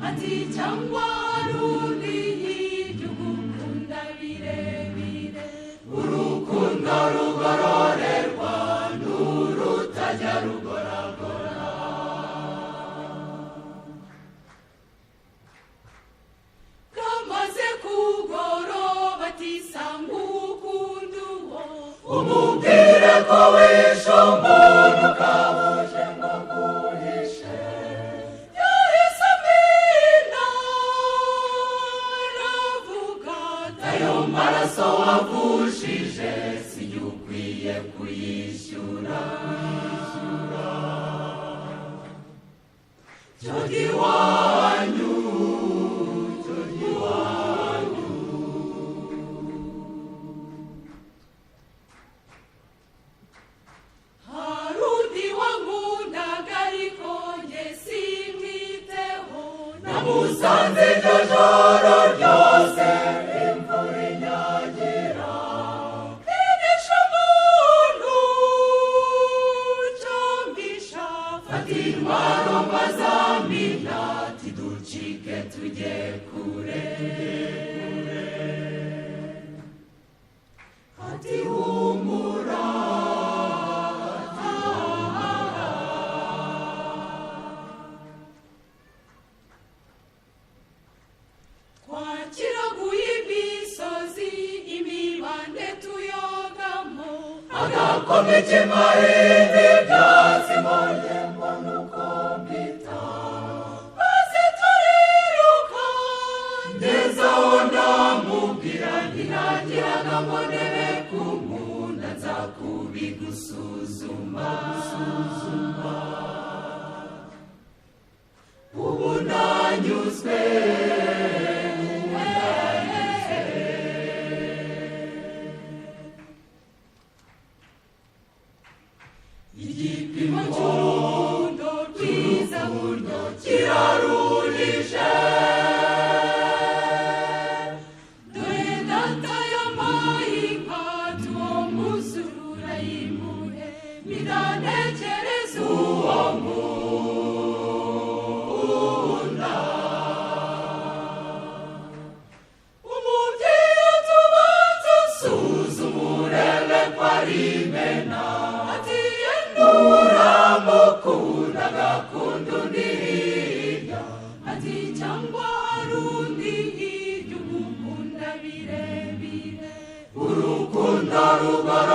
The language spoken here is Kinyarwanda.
ati cyangwa rundi hirya ugukunda birebire urukundo rugororerwa n'urutajya rugoragora kamaze kugoroba ati sanga ukunda uwo umubwire ko wishe umuntu kabuje ngo guhishe yahise amina aravuga ayo maraso wavushije siyo ukwiye kuyishyura cyo giwanyu musanze iryo joro ryose imvura inyagira inisha umuntu cyambisha fata intwaro mazamina tiducike tujye kure ati humura agakomeke mahembe byatsi mbonye mbona uko mbita maze turiruka ngeze aho ndamubwira ntiragiraga ngo ndebe ku munda nza kubigusuzuma ubu ndanyuzwe igipimo cy'urukundo rwiza buryo kirarurije dore data yamaye inka tuwo muzura yimuhe birantekereza uwo nkunda umubyeyi atubanza usuzuma urebe ko ari imena uramukunda agakunda undi hirya ati cyangwa hari undi hirya ugukunda birebire urukundo rugora